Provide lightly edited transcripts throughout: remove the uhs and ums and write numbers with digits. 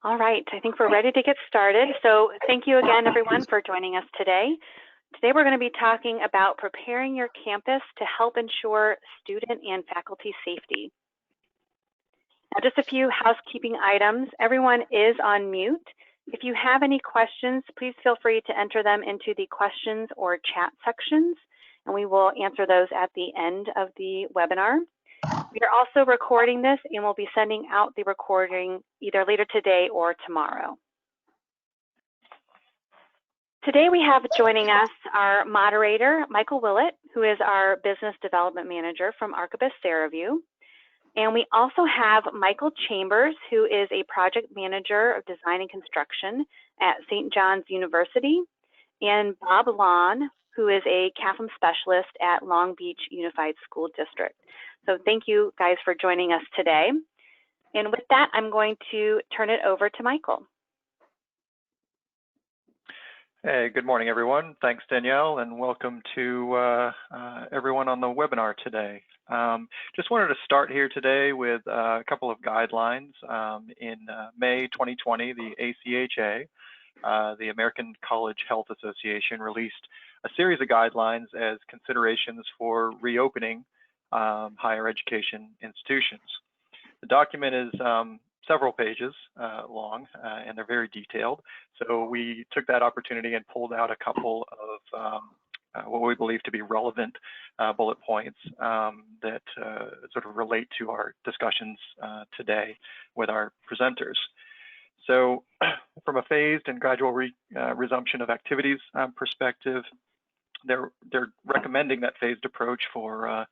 All right, I think we're ready to get started. So thank you again, everyone, for joining us today. Today we're going to be talking about preparing your campus to help ensure student and faculty safety. Now, just a few housekeeping items. Everyone is on mute. If you have any questions, please feel free to enter them into the questions or chat sections, and we will answer those at the end of the webinar. We are also recording this and we'll be sending out the recording either later today or tomorrow. Today we have joining us our moderator, Michael Willett, who is our Business Development Manager from Archibus Fairview. And we also have Michael Chambers, who is a Project Manager of Design and Construction at St. John's University, and Bob Lawn, who is a CAFM Specialist at Long Beach Unified School District. So thank you guys for joining us today. And with that, I'm going to turn it over to Michael. Hey, good morning, everyone. Thanks, Danielle, and welcome to everyone on the webinar today. Just wanted to start here today with a couple of guidelines. In May 2020, the ACHA, the American College Health Association, released a series of guidelines as considerations for reopening higher education institutions. The document is several pages long, and they're very detailed. So we took that opportunity and pulled out a couple of what we believe to be relevant bullet points that sort of relate to our discussions today with our presenters. So from a phased and gradual resumption of activities perspective, they're recommending that phased approach for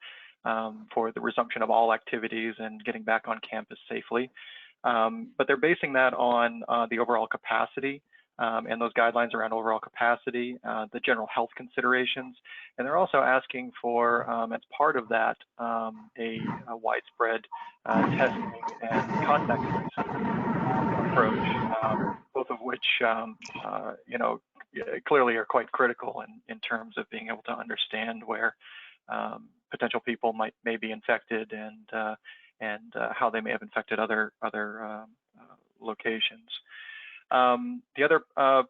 the resumption of all activities and getting back on campus safely. But they're basing that on the overall capacity and those guidelines around overall capacity, the general health considerations, and they're also asking for, as part of that, a widespread testing and contact tracing approach, both of which, you know, clearly are quite critical in terms of being able to understand where potential people may be infected and how they may have infected other locations. The other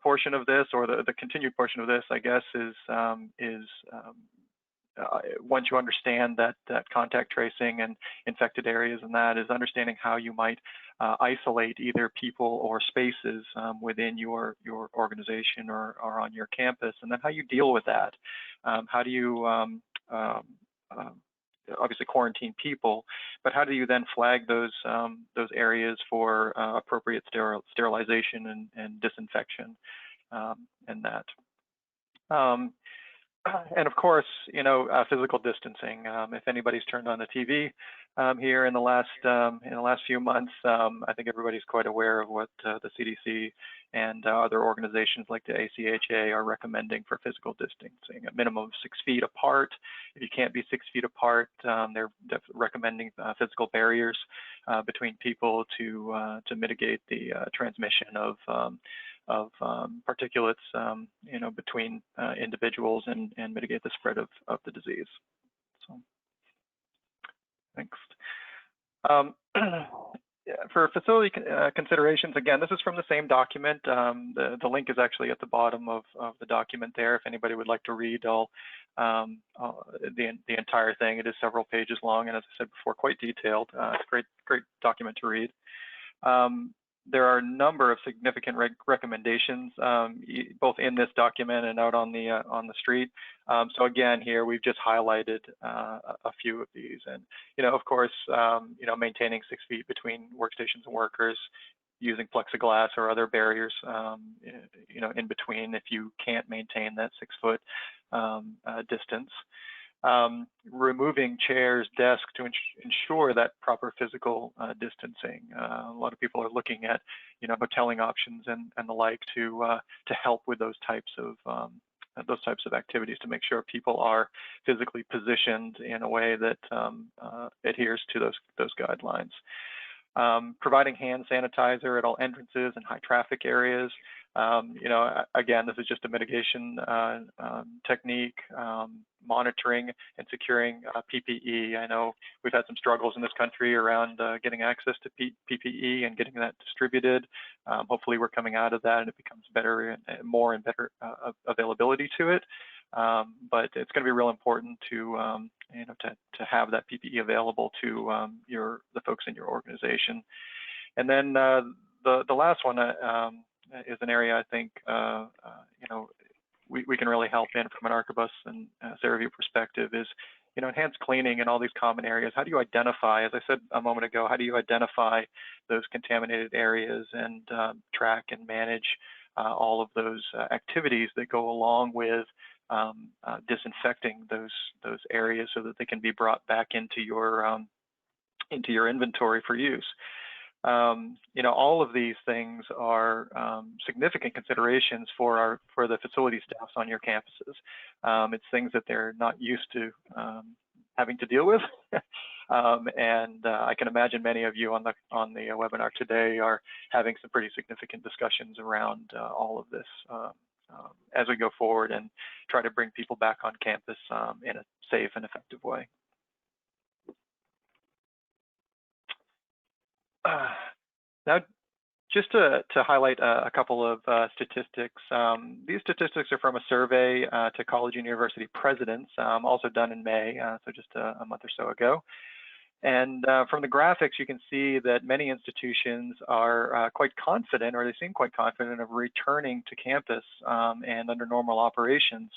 portion of this, or the continued portion of this, I guess, is once you understand that contact tracing and infected areas, and that is understanding how you might isolate either people or spaces within your organization or on your campus, and then how you deal with that. How do you obviously quarantine people, but how do you then flag those areas for appropriate sterilization and disinfection and that. And of course, you know, physical distancing. If anybody's turned on the TV here in the last few months, I think everybody's quite aware of what the CDC and other organizations like the ACHA are recommending for physical distancing: a minimum of 6 feet apart. If you can't be 6 feet apart, they're recommending physical barriers between people to mitigate the transmission of particulates, you know, between individuals and mitigate the spread of the disease. So, thanks. For facility considerations, again, this is from the same document. The link is actually at the bottom of the document there. If anybody would like to read the entire thing, it is several pages long, and as I said before, quite detailed. It's a great document to read. There are a number of significant recommendations, both in this document and out on the street. So again, here we've just highlighted a few of these, and you know, of course, you know, maintaining 6 feet between workstations and workers, using plexiglass or other barriers, you know, in between if you can't maintain that 6 foot distance. Removing chairs, desks to ensure that proper physical distancing. A lot of people are looking at, you know, hoteling options and the like to help with those types of activities, to make sure people are physically positioned in a way that adheres to those guidelines. Providing hand sanitizer at all entrances and high traffic areas. Again, this is just a mitigation technique, monitoring and securing PPE. I know we've had some struggles in this country around getting access to PPE and getting that distributed. Hopefully we're coming out of that and it becomes better and more and better availability to it. But it's going to be real important to have that PPE available to the folks in your organization. And then the last one is an area I think we can really help in from an Archibus and Ceraview perspective is enhanced cleaning in all these common areas. How do you identify, as I said a moment ago, how do you identify those contaminated areas and track and manage all of those activities that go along with disinfecting those areas so that they can be brought back into your inventory for use. All of these things are significant considerations for the facility staffs on your campuses. It's things that they're not used to having to deal with, and I can imagine many of you on the webinar today are having some pretty significant discussions around all of this as we go forward and try to bring people back on campus in a safe and effective way. Now, just to highlight a couple of statistics, these statistics are from a survey to college and university presidents, also done in May, so just a month or so ago. And from the graphics, you can see that many institutions are quite confident, or they seem quite confident, of returning to campus and under normal operations.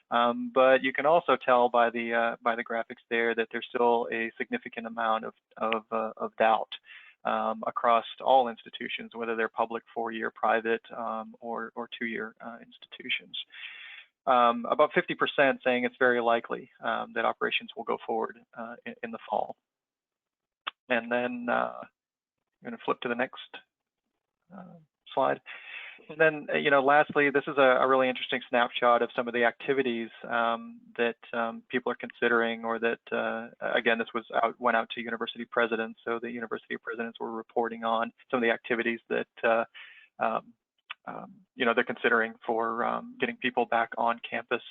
But you can also tell by the graphics there that there's still a significant amount of doubt across all institutions, whether they're public, 4-year, private, or 2-year institutions. About 50% saying it's very likely that operations will go forward in the fall. And then I'm going to flip to the next slide. And then, lastly, this is a really interesting snapshot of some of the activities that people are considering, or that, again, this went out to university presidents. So the university presidents were reporting on some of the activities that, they're considering for getting people back on campus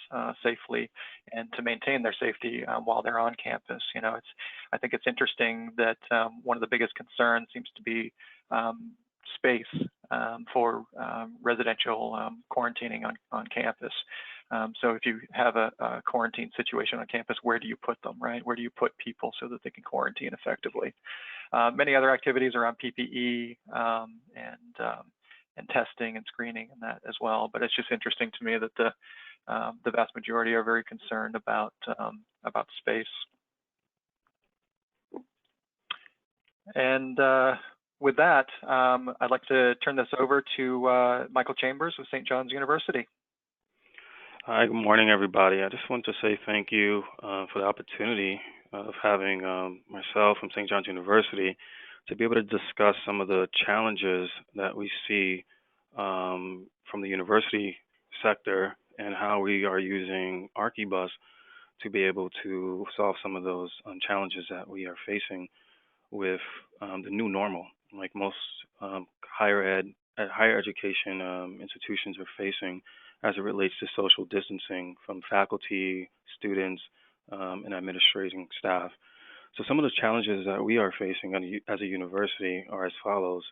safely and to maintain their safety while they're on campus. I think it's interesting that one of the biggest concerns seems to be space for residential quarantining on campus. So if you have a quarantine situation on campus, where do you put them, right? Where do you put people so that they can quarantine effectively? Many other activities around PPE and testing and screening and that as well. But it's just interesting to me that the vast majority are very concerned about space. And with that, I'd like to turn this over to Michael Chambers with St. John's University. Hi, good morning, everybody. I just want to say thank you for the opportunity of having myself from St. John's University to be able to discuss some of the challenges that we see from the university sector and how we are using Archibus to be able to solve some of those challenges that we are facing with the new normal, like most higher education institutions are facing as it relates to social distancing from faculty, students, and administrating staff. So some of the challenges that we are facing as a university are as follows.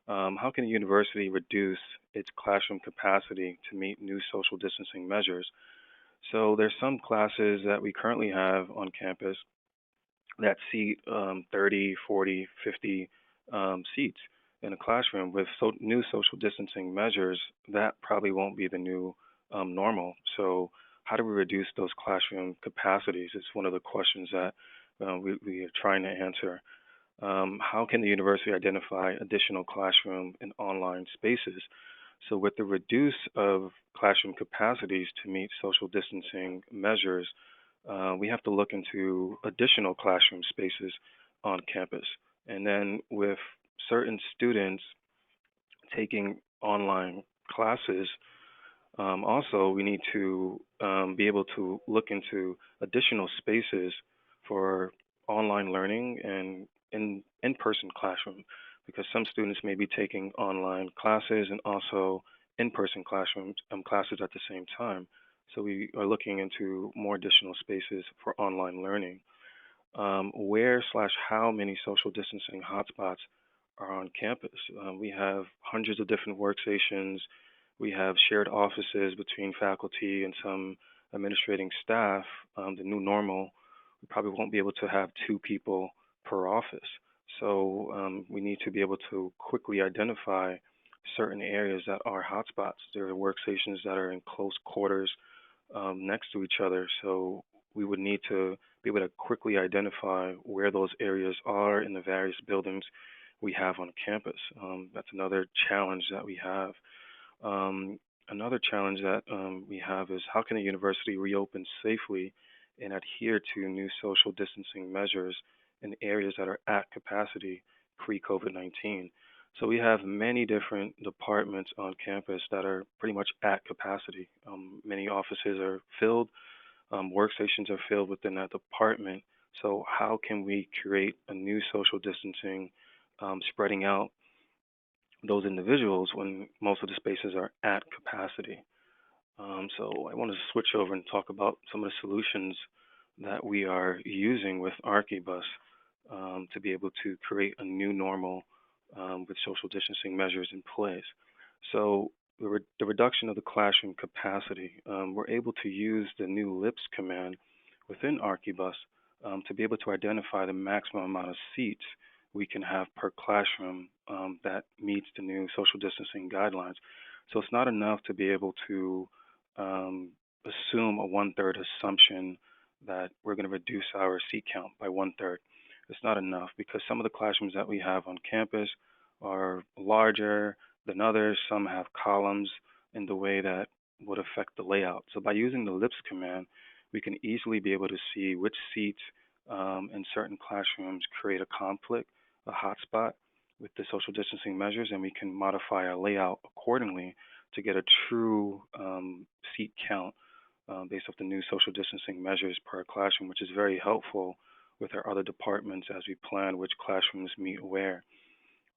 How can a university reduce its classroom capacity to meet new social distancing measures? So there's some classes that we currently have on campus that seat 30, 40, 50 seats in a classroom. With new social distancing measures, that probably won't be the new normal. So how do we reduce those classroom capacities? It's one of the questions that we are trying to answer. How can the university identify additional classroom and online spaces? So with the reduce of classroom capacities to meet social distancing measures, we have to look into additional classroom spaces on campus. And then with certain students taking online classes, also we need to be able to look into additional spaces for online learning and in-person classroom, because some students may be taking online classes and also in-person classes at the same time. So we are looking into more additional spaces for online learning. Where/how many social distancing hotspots are on campus? We have hundreds of different workstations. We have shared offices between faculty and some administrating staff. The new normal, we probably won't be able to have 2 people per office. So we need to be able to quickly identify certain areas that are hotspots. There are workstations that are in close quarters next to each other. So we would need to be able to quickly identify where those areas are in the various buildings we have on campus. That's another challenge that we have. Another challenge that we have is how can a university reopen safely and adhere to new social distancing measures in areas that are at capacity pre-COVID-19. So we have many different departments on campus that are pretty much at capacity. Many offices are filled, workstations are filled within that department. So how can we create a new social distancing, spreading out those individuals when most of the spaces are at capacity? So I want to switch over and talk about some of the solutions that we are using with Archibus to be able to create a new normal with social distancing measures in place. So the reduction of the classroom capacity, we're able to use the new LIPS command within Archibus to be able to identify the maximum amount of seats we can have per classroom that meets the new social distancing guidelines. So it's not enough to be able to assume a 1/3 assumption that we're going to reduce our seat count by 1/3. It's not enough because some of the classrooms that we have on campus are larger than others. Some have columns in the way that would affect the layout. So by using the LIPS command, we can easily be able to see which seats in certain classrooms create a conflict, a hotspot with the social distancing measures, and we can modify our layout accordingly to get a true seat count based off the new social distancing measures per classroom, which is very helpful with our other departments as we plan which classrooms meet where.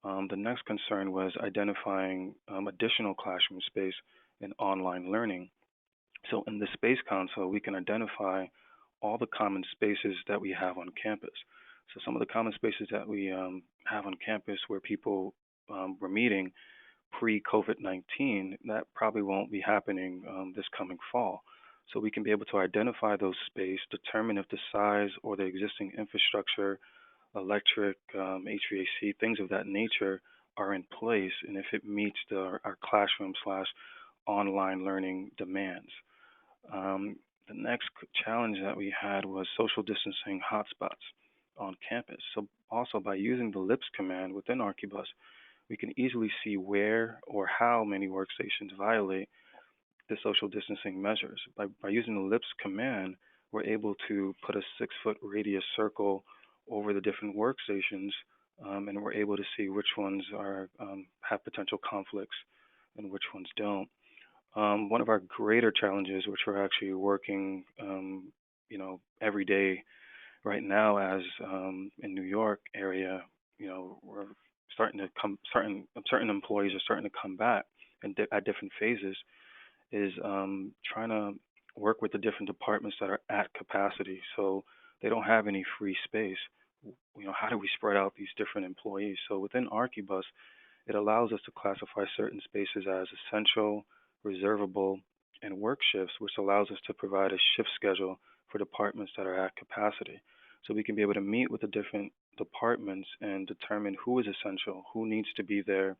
The next concern was identifying additional classroom space in online learning. So in the Space Console, we can identify all the common spaces that we have on campus. So some of the common spaces that we have on campus where people were meeting pre-COVID-19, that probably won't be happening this coming fall. So we can be able to identify those spaces, determine if the size or the existing infrastructure, electric, HVAC, things of that nature are in place, and if it meets our classroom/online learning demands. The next challenge that we had was social distancing hotspots on campus. So also by using the LIPS command within Archibus, we can easily see where or how many workstations violate the social distancing measures. By using the LIPS command, we're able to put a 6-foot radius circle over the different workstations, and we're able to see which ones have potential conflicts and which ones don't. One of our greater challenges, which we're actually working, every day right now, as in New York area, we're certain employees are starting to come back and at different phases, is trying to work with the different departments that are at capacity, so they don't have any free space. How do we spread out these different employees? So within Archibus, it allows us to classify certain spaces as essential, reservable, and work shifts, which allows us to provide a shift schedule for departments that are at capacity. So we can be able to meet with the different departments and determine who is essential, who needs to be there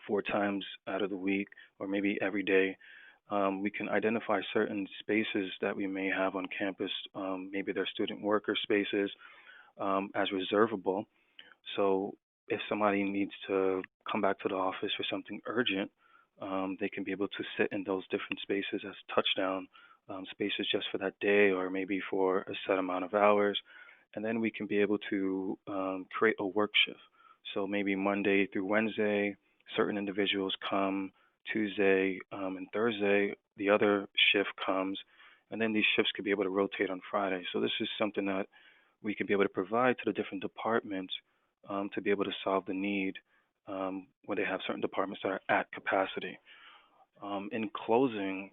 4 times out of the week or maybe every day. We can identify certain spaces that we may have on campus, maybe they're student worker spaces, as reservable. So if somebody needs to come back to the office for something urgent, they can be able to sit in those different spaces as touchdown spaces just for that day or maybe for a set amount of hours. And then we can be able to create a work shift. So maybe Monday through Wednesday, certain individuals come, Tuesday and Thursday, the other shift comes, and then these shifts could be able to rotate on Friday. So this is something that we can be able to provide to the different departments to be able to solve the need where they have certain departments that are at capacity. In closing,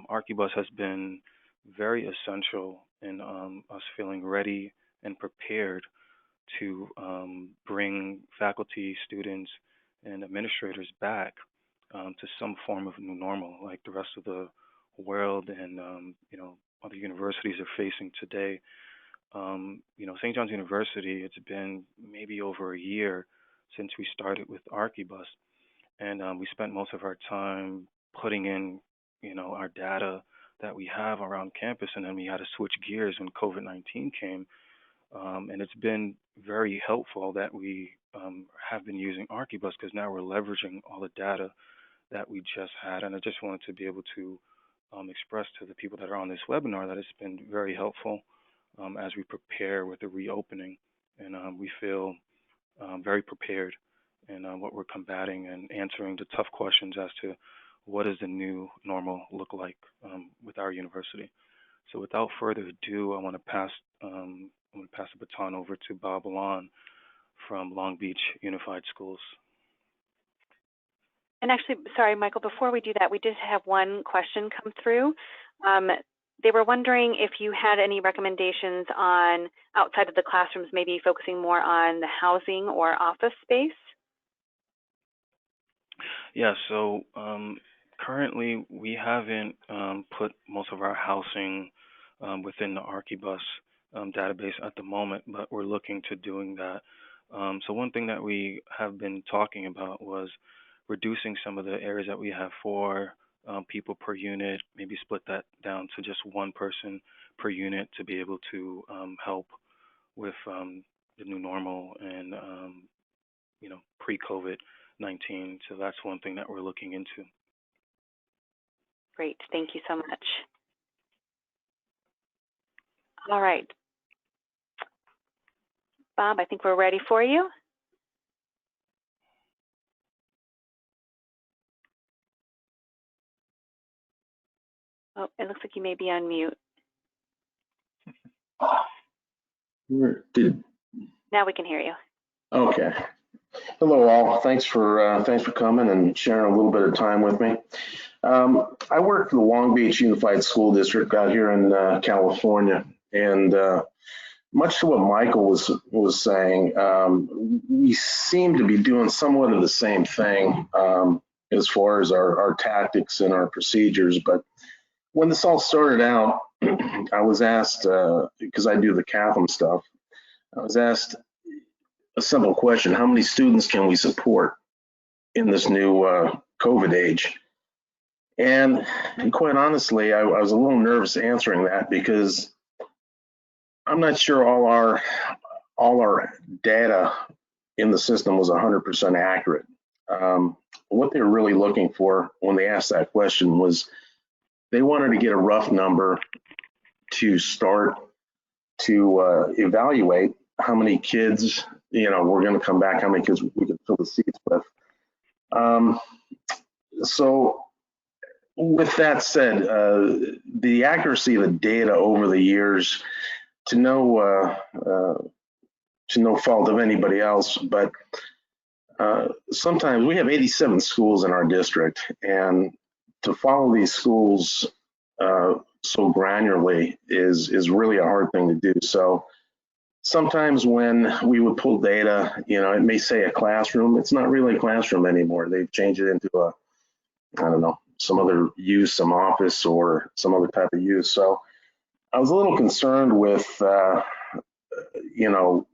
Archibus has been very essential in us feeling ready and prepared to bring faculty, students, and administrators back to some form of new normal, like the rest of the world and other universities are facing today. St. John's University, it's been maybe over a year since we started with Archibus, and we spent most of our time putting in, our data that we have around campus, and then we had to switch gears when COVID-19 came. And it's been very helpful that we have been using Archibus because now we're leveraging all the data that we just had. And I just wanted to be able to express to the people that are on this webinar that it's been very helpful as we prepare with the reopening. And we feel very prepared in what we're combating and answering the tough questions as to what does the new normal look like with our university. So without further ado, I want to pass the baton over to Bob Alon from Long Beach Unified Schools. And actually, sorry, Michael, before we do that, we did have one question come through. They were wondering if you had any recommendations on outside of the classrooms, maybe focusing more on the housing or office space. Yeah, so currently we haven't put most of our housing within the Archibus database at the moment, but we're looking to doing that. So one thing that we have been talking about was reducing some of the areas that we have for people per unit, maybe split that down to just one person per unit to be able to help with the new normal and pre-COVID-19. So that's one thing that we're looking into. Great, thank you so much. All right, Bob, I think we're ready for you. Oh, it looks like you may be on mute. Now we can hear you. Okay. Hello all. Thanks for coming and sharing a little bit of time with me. I work for the Long Beach Unified School District out here in California, and much to what Michael was saying, we seem to be doing somewhat of the same thing as far as our tactics and our procedures. But when this all started out, I was asked, because I do the CAFM stuff, I was asked a simple question: how many students can we support in this new COVID age? And quite honestly, I was a little nervous answering that because I'm not sure all our data in the system was 100% accurate. What they were really looking for when they asked that question was they wanted to get a rough number to start to evaluate how many kids, were going to come back, how many kids we could fill the seats with. So with that said, the accuracy of the data over the years, to no fault of anybody else, but sometimes we have 87 schools in our district, and to follow these schools so granularly is really a hard thing to do. So sometimes when we would pull data, it may say a classroom. It's not really a classroom anymore. They've changed it into a, I don't know, some other use, some office or some other type of use. So I was a little concerned with,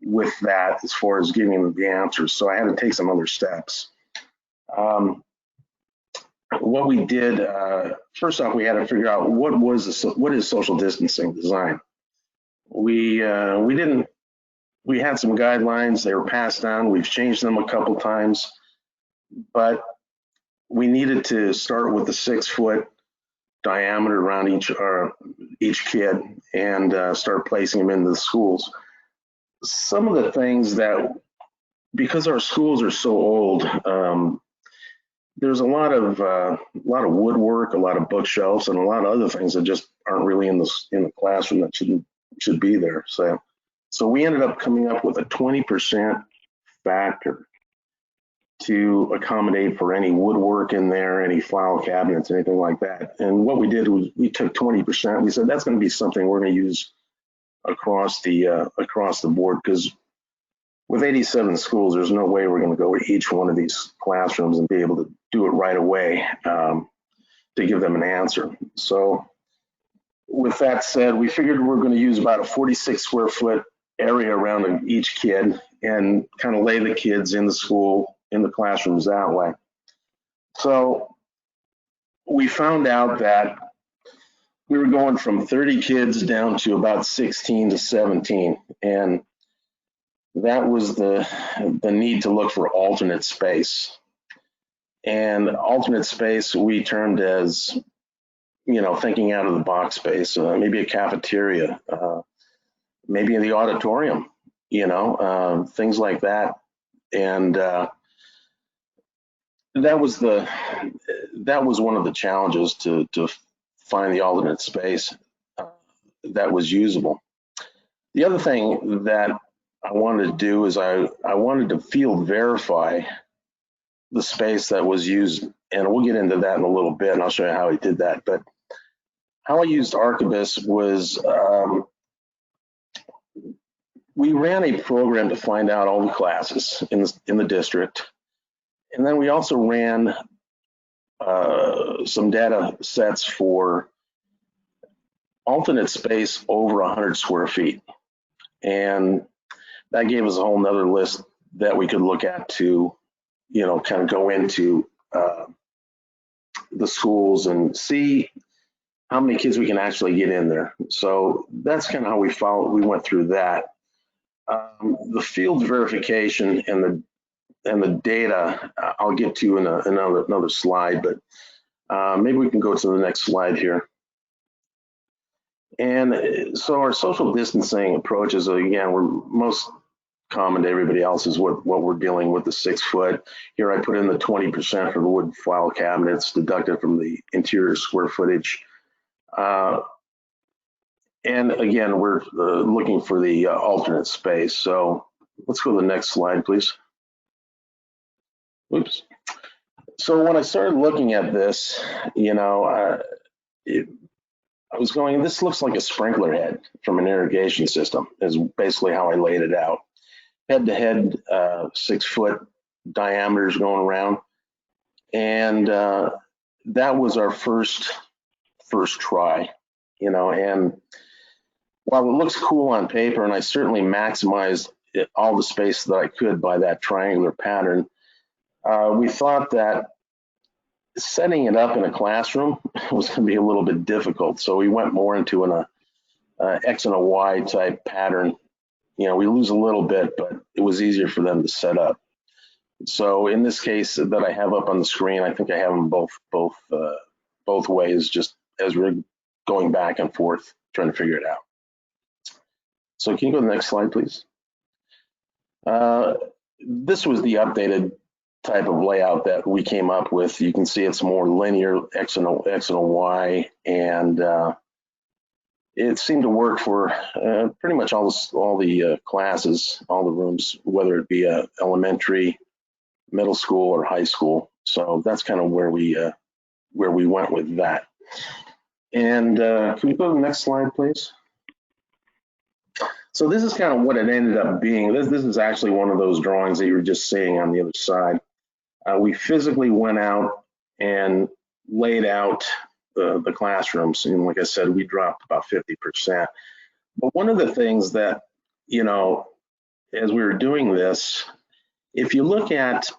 with that as far as giving them the answers. So I had to take some other steps. What we did, first off, we had to figure out what is social distancing design. We had some guidelines. They were passed down. We've changed them a couple times, but we needed to start with the 6-foot diameter around each kid and start placing them into the schools. Some of the things that, because our schools are so old, there's a lot of woodwork, a lot of bookshelves, and a lot of other things that just aren't really in the classroom that should be there. So we ended up coming up with a 20% factor to accommodate for any woodwork in there, any file cabinets, anything like that. And what we did was we took 20%. We said that's going to be something we're going to use across the board, because with 87 schools, there's no way we're going to go to each one of these classrooms and be able to do it right away to give them an answer. So with that said, we figured we're going to use about a 46 square foot area around each kid and kind of lay the kids in the school, in the classrooms that way. So we found out that we were going from 30 kids down to about 16 to 17. And that was the need to look for alternate space. And alternate space we termed as, you know, thinking out of the box space, maybe a cafeteria, maybe in the auditorium, you know, things like that. And that was one of the challenges to find the alternate space that was usable. The other thing that I wanted to do is I wanted to field verify the space that was used, and we'll get into that in a little bit, and I'll show you how I did that. But how I used Archibus was we ran a program to find out all the classes in the district, and then we also ran some data sets for alternate space over 100 square feet, and that gave us a whole nother list that we could look at to, you know, kind of go into the schools and see how many kids we can actually get in there. So that's kind of how we went through that. The field verification and the data I'll get to in another slide, but maybe we can go to the next slide here. And so our social distancing approaches, again, we're most common to everybody else is what we're dealing with, the 6 foot. Here I put in the 20% for the wood file cabinets deducted from the interior square footage. And again, we're looking for the alternate space. So let's go to the next slide, please. Oops. So when I started looking at this, you know, I was going, this looks like a sprinkler head from an irrigation system, is basically how I laid it out. Head to head, 6 foot diameters going around. And that was our first try, you know, and while it looks cool on paper, and I certainly maximized all the space that I could by that triangular pattern, we thought that setting it up in a classroom was going to be a little bit difficult. So we went more into an X and a Y type pattern. You know, we lose a little bit, but it was easier for them to set up. So in this case that I have up on the screen, I think I have them both ways, just as we're going back and forth trying to figure it out. So can you go to the next slide, please? This was the updated type of layout that we came up with. You can see it's more linear, X and a Y, and it seemed to work for pretty much all the classes, all the rooms, whether it be elementary, middle school, or high school. So that's kind of where we went with that. And can we go to the next slide, please? So this is kind of what it ended up being. This is actually one of those drawings that you were just seeing on the other side. We physically went out and laid out the classrooms, and like I said, we dropped about 50%. But one of the things that, you know, as we were doing this, if you look at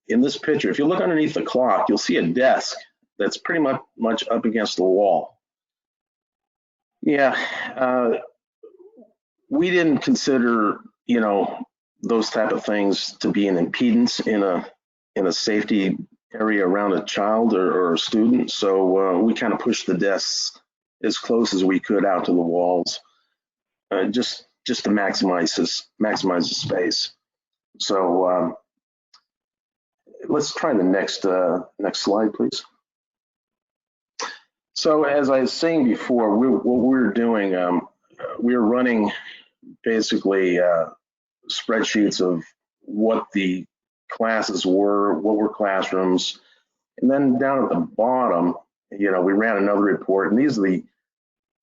in this picture, if you look underneath the clock, you'll see a desk that's pretty much up against the wall. Yeah, we didn't consider, you know, those type of things to be an impedance in a safety area around a child or a student. So we kind of pushed the desks as close as we could out to the walls, just to maximize the space. So let's try the next slide, please. So as I was saying before, what we're doing, we're running basically spreadsheets of what the classes were, what were classrooms. And then down at the bottom, we ran another report, and these are the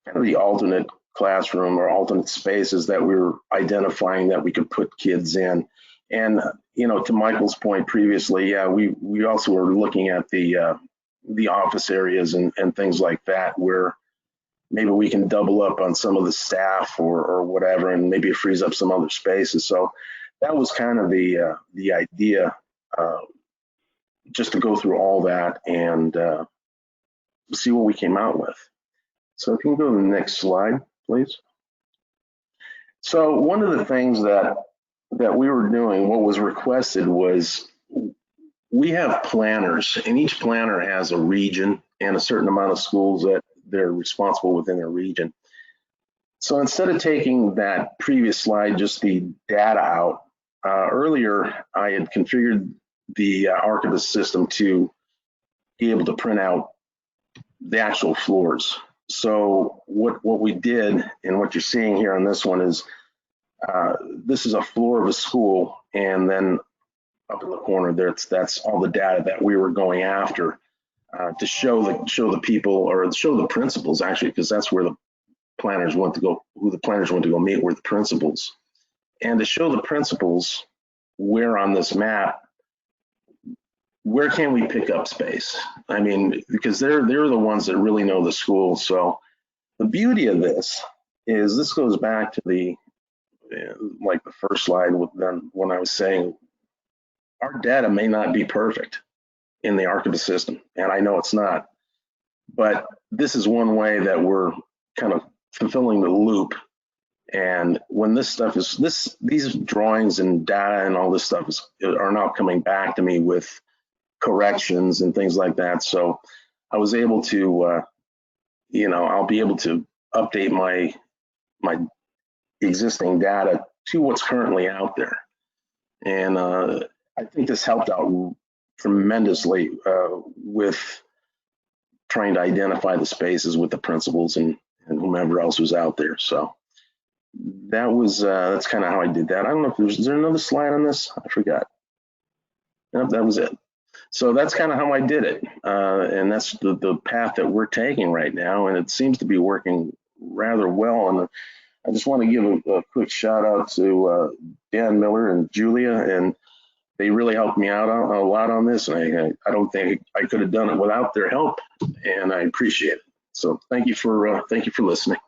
kind of the alternate classroom or alternate spaces that we were identifying that we could put kids in. And, to Michael's point previously, yeah, we also were looking at the office areas and things like that, where maybe we can double up on some of the staff or whatever, and maybe it frees up some other spaces. So that was kind of the idea, just to go through all that and see what we came out with. So if you can go to the next slide, please. So one of the things that we were doing, what was requested, was we have planners, and each planner has a region and a certain amount of schools that they're responsible within their region. So instead of taking that previous slide, just the data out, earlier I had configured the Archibus system to be able to print out the actual floors. So what we did, and what you're seeing here on this one, is this is a floor of a school, and then up in the corner there, that's all the data that we were going after, to show the people, or show the principals, actually, because that's where the planners want to go, who the planners want to go meet, were the principals, and to show the principals where on this map, where can we pick up space? I mean, because they're the ones that really know the school. So the beauty of this is, this goes back to the like the first slide when I was saying our data may not be perfect in the Archibus system, and I know it's not, but this is one way that we're kind of fulfilling the loop. And when this stuff is, these drawings and data and all this stuff are now coming back to me with corrections and things like that. So I was able to, I'll be able to update my existing data to what's currently out there. And I think this helped out tremendously with trying to identify the spaces with the principals and whomever else was out there. So that was, that's kind of how I did that. I don't know if is there another slide on this? I forgot. Nope, that was it. So that's kind of how I did it. And that's the path that we're taking right now. And it seems to be working rather well. And I just want to give a quick shout out to Dan Miller and Julia. And they really helped me out a lot on this. And I don't think I could have done it without their help. And I appreciate it. So thank you for listening.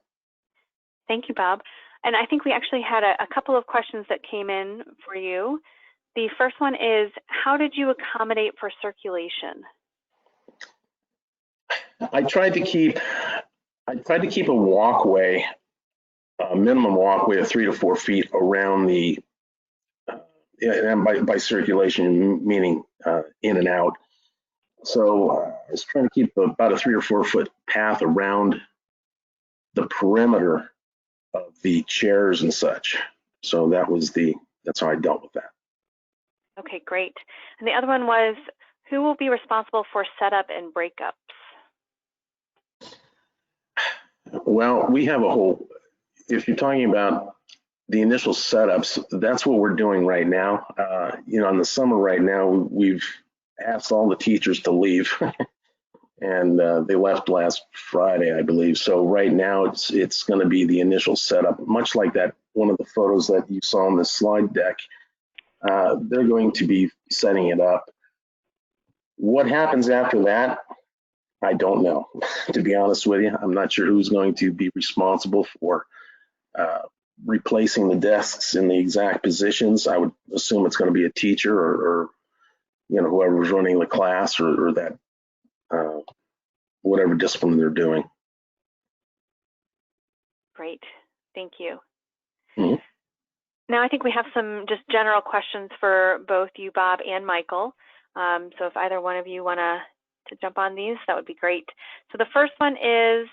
Thank you, Bob. And I think we actually had a couple of questions that came in for you. The first one is, how did you accommodate for circulation? I tried to keep a walkway, a minimum walkway of 3 to 4 feet around the, and by circulation, meaning in and out. So I was trying to keep about a 3 or 4 foot path around the perimeter of the chairs and such. So that's how I dealt with that. Okay, great. And the other one was, who will be responsible for setup and breakups? Well, we have a whole, if you're talking about the initial setups, that's what we're doing right now. In the summer right now, we've asked all the teachers to leave and they left last Friday, I believe. So right now it's going to be the initial setup, much like that one of the photos that you saw on the slide deck. They're going to be setting it up. What happens after that, I don't know. To be honest with you, I'm not sure who's going to be responsible for replacing the desks in the exact positions. I would assume it's going to be a teacher or whoever's running the class or that whatever discipline they're doing. Great, thank you. Mm-hmm. Now I think we have some just general questions for both you, Bob, and Michael. So if either one of you want to jump on these, that would be great. So the first one is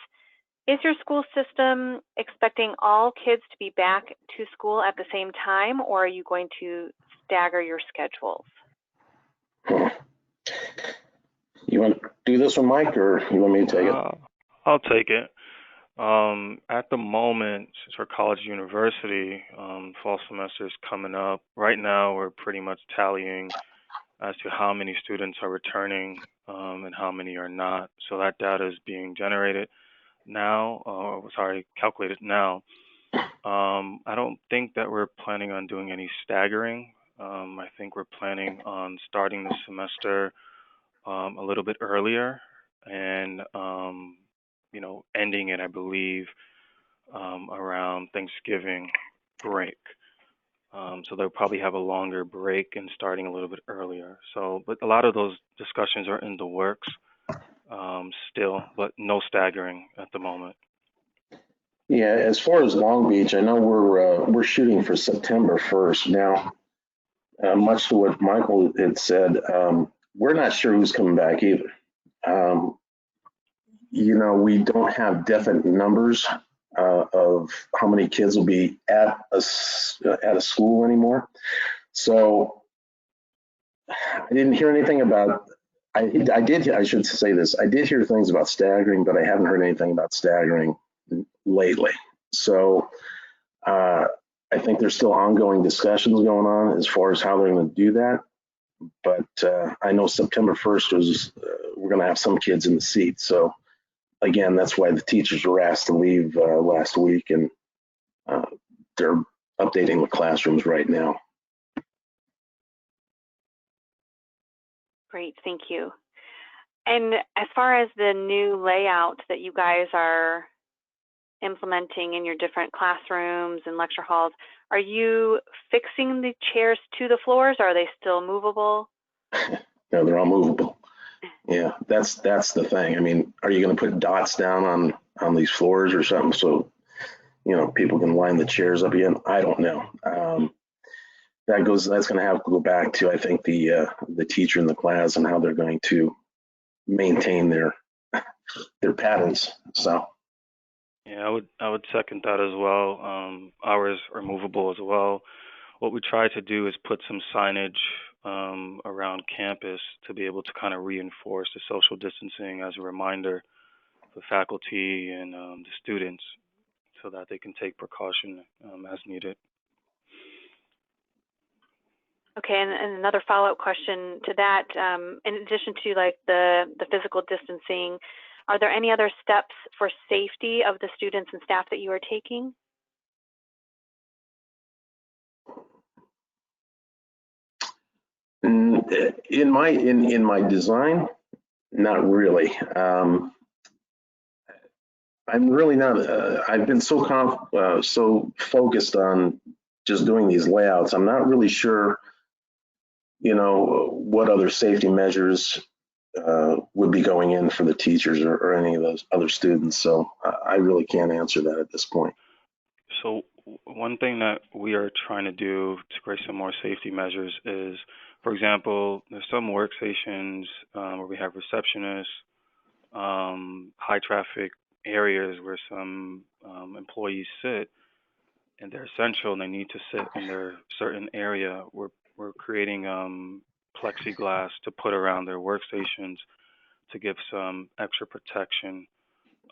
your school system expecting all kids to be back to school at the same time, or are you going to stagger your schedules? You want to do this one, Mike, or you want me to take it? I'll take it. At the moment, since we're college university, fall semester is coming up. Right now, we're pretty much tallying as to how many students are returning and how many are not. So that data is being generated now, calculated now. I don't think that we're planning on doing any staggering. I think we're planning on starting the semester a little bit earlier and, ending it, I believe, around Thanksgiving break. So they'll probably have a longer break and starting a little bit earlier. So, but a lot of those discussions are in the works still, but no staggering at the moment. Yeah, as far as Long Beach, I know we're shooting for September 1st. Now, much to what Michael had said, we're not sure who's coming back either. We don't have definite numbers of how many kids will be at a school anymore. So I didn't hear anything about. I should say this. I did hear things about staggering, but I haven't heard anything about staggering lately. So I think there's still ongoing discussions going on as far as how they're going to do that. But I know September 1st was we're going to have some kids in the seats. So again, that's why the teachers were asked to leave last week, and they're updating the classrooms right now. Great, thank you. And as far as the new layout that you guys are implementing in your different classrooms and lecture halls, are you fixing the chairs to the floors, or are they still movable? No, they're all movable. Yeah, that's the thing. I mean, are you going to put dots down on these floors or something so people can line the chairs up again? I don't know. That's going to have to go back to, I think, the teacher in the class and how they're going to maintain their patterns. So yeah, I would second that as well. Ours are movable as well. What we try to do is put some signage around campus to be able to kind of reinforce the social distancing as a reminder for faculty and the students, so that they can take precaution as needed. Okay, and another follow-up question to that, in addition to like the physical distancing, are there any other steps for safety of the students and staff that you are taking? In my design, not really. I'm really not. I've been so focused on just doing these layouts. I'm not really sure, what other safety measures would be going in for the teachers or any of those other students. So I really can't answer that at this point. So one thing that we are trying to do to create some more safety measures is, for example, there's some workstations where we have receptionists, high traffic areas where some employees sit, and they're essential and they need to sit in their certain area. We're creating plexiglass to put around their workstations to give some extra protection.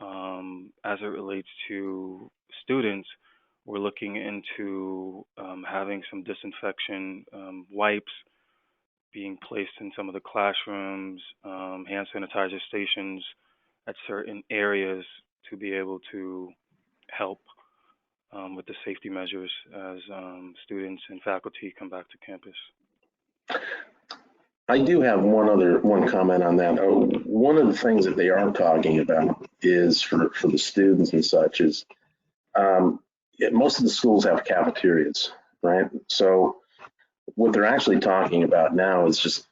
As it relates to students, we're looking into having some disinfection wipes being placed in some of the classrooms, hand sanitizer stations at certain areas to be able to help with the safety measures as students and faculty come back to campus. I do have one comment on that. One of the things that they are talking about is for the students and such is most of the schools have cafeterias, right? So what they're actually talking about now is just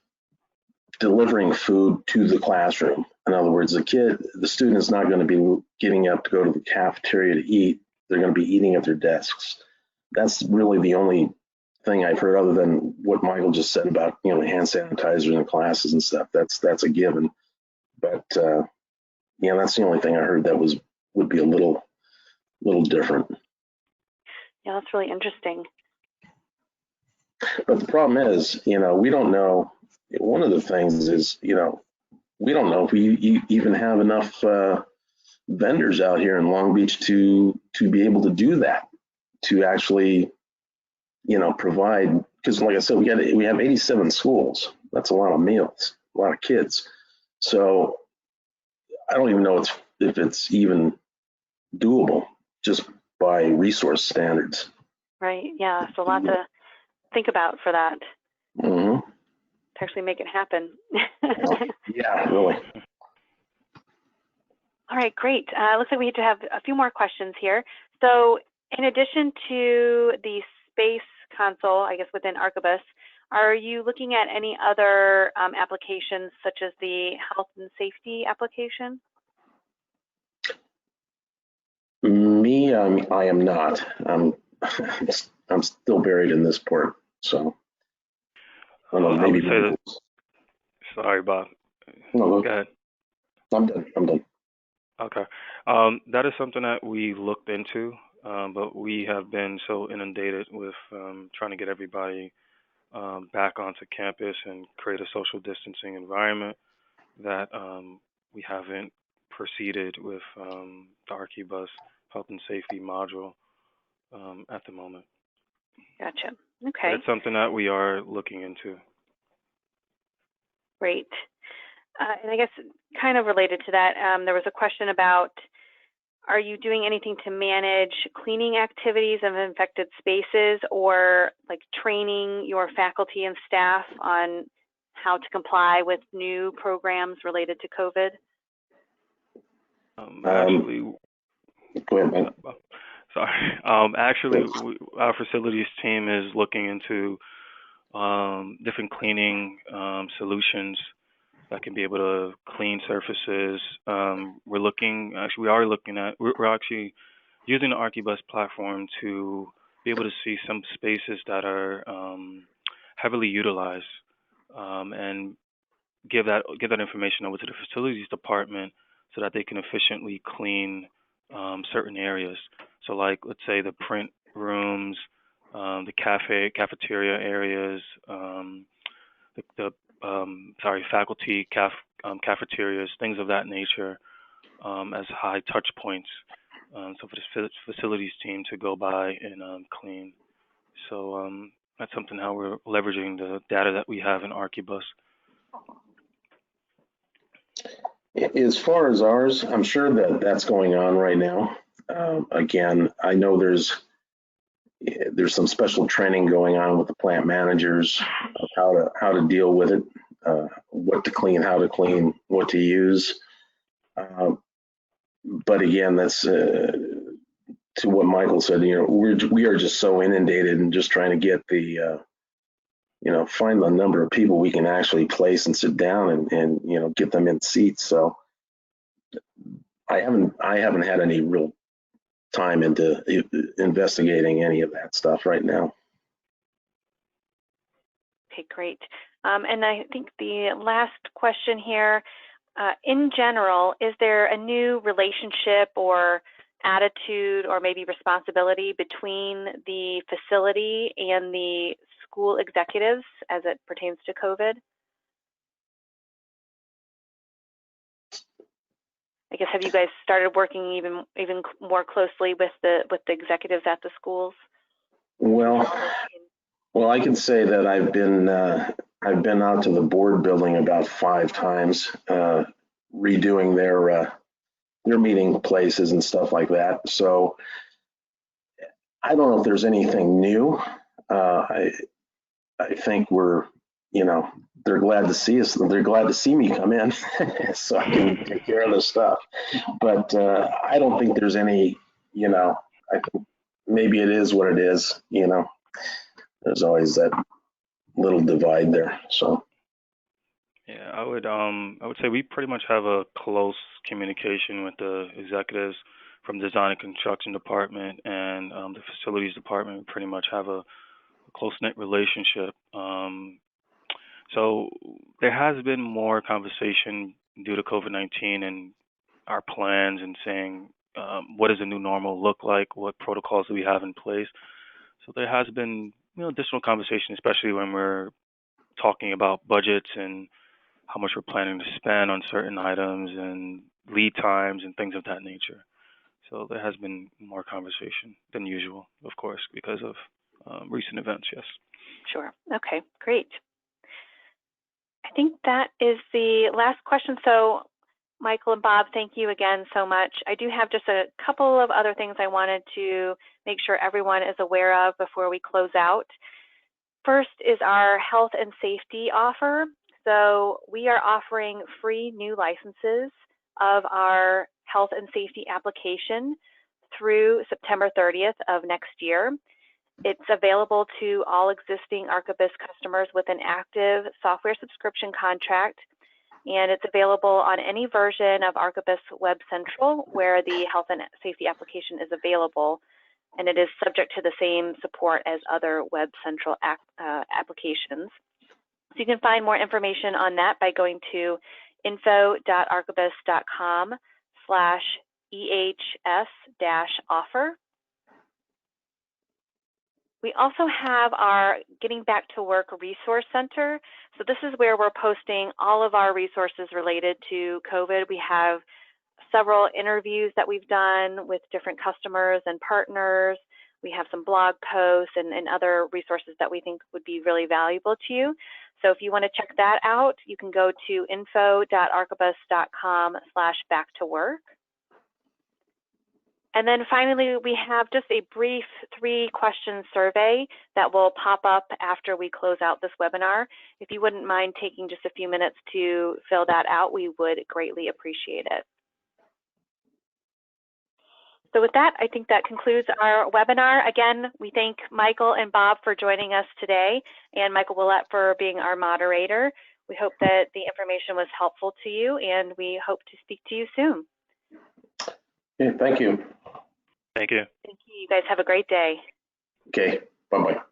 delivering food to the classroom. In other words, the student's not going to be getting up to go to the cafeteria to eat. They're going to be eating at their desks. That's really the only thing I've heard, other than what Michael just said about hand sanitizer in the classes and stuff. That's a given. But that's the only thing I heard that would be a little different. Yeah, that's really interesting. But the problem is, we don't know. One of the things is, we don't know if we even have enough vendors out here in Long Beach to be able to do that, to actually, provide. Because, like I said, we have 87 schools. That's a lot of meals, a lot of kids. So I don't even know if it's even doable just by resource standards. Right. Yeah. So a lot to think about for that Mm-hmm. to actually make it happen. Yeah, really. All right, great. Looks like we need to have a few more questions here. So in addition to the space console, I guess within Archibus, are you looking at any other applications such as the health and safety application? Me, I am not. I'm still buried in this part. So I don't know, I would maybe. say that. Sorry, Bob. No, Go ahead. I'm done. I'm done. Okay. That is something that we looked into, but we have been so inundated with trying to get everybody back onto campus and create a social distancing environment that we haven't proceeded with the Archibus health and safety module at the moment. Gotcha. But Okay, it's something that we are looking into. great. And I guess kind of related to that, there was a question about, are you doing anything to manage cleaning activities of infected spaces, or like training your faculty and staff on how to comply with new programs related to COVID? Actually, Go ahead, man. sorry. Actually, our facilities team is looking into different cleaning solutions that can be able to clean surfaces. We're actually using the Archibus platform to be able to see some spaces that are heavily utilized, and give that information over to the facilities department so that they can efficiently clean certain areas. So, like, let's say the print rooms, the cafeteria areas, faculty cafeterias, things of that nature, as high touch points. So for the facilities team to go by and clean. So that's something how we're leveraging the data that we have in Archibus. As far as ours, I'm sure that that's going on right now. Again, I know there's some special training going on with the plant managers of how to deal with it, what to clean, how to clean, what to use. But again, that's to what Michael said. We are just so inundated and just trying to get the find the number of people we can actually place and sit down and get them in seats. So I haven't had any real time into investigating any of that stuff right now. Okay, great. And I think the last question here, in general, is there a new relationship or attitude or maybe responsibility between the facility and the school executives as it pertains to COVID? I guess, have you guys started working even more closely with the executives at the schools? Well, I can say that I've been out to the board building about 5 times, redoing their meeting places and stuff like that. So I don't know if there's anything new. I think they're glad to see us. They're glad to see me come in so I can take care of this stuff. But I don't think there's any, I think maybe it is what it is, There's always that little divide there. So Yeah, I would say we pretty much have a close communication with the executives from design and construction department and the facilities department. We pretty much have a close-knit relationship. So there has been more conversation due to COVID-19 and our plans and saying what does the new normal look like, what protocols do we have in place. So there has been additional conversation, especially when we're talking about budgets and how much we're planning to spend on certain items and lead times and things of that nature. So there has been more conversation than usual, of course, because of recent events, yes. Sure. Okay, great. think that is the last question. So Michael and Bob, thank you again so much. I do have just a couple of other things I wanted to make sure everyone is aware of before we close out. First is our health and safety offer. So we are offering free new licenses of our health and safety application through September 30th of next year. It's available to all existing Archibus customers with an active software subscription contract, and it's available on any version of Archibus Web Central where the health and safety application is available, and it is subject to the same support as other Web Central applications. So you can find more information on that by going to info.archibus.com/EHS-offer. We also have our Getting Back to Work Resource Center. So this is where we're posting all of our resources related to COVID. We have several interviews that we've done with different customers and partners. We have some blog posts and other resources that we think would be really valuable to you. So if you want to check that out, you can go to info.archibus.com/back-to-work. And then finally, we have just a brief 3-question survey that will pop up after we close out this webinar. If you wouldn't mind taking just a few minutes to fill that out, we would greatly appreciate it. So with that, I think that concludes our webinar. Again, we thank Michael and Bob for joining us today, and Michael Willett for being our moderator. We hope that the information was helpful to you, and we hope to speak to you soon. Yeah, thank you. Thank you. Thank you. You guys have a great day. Okay, bye-bye.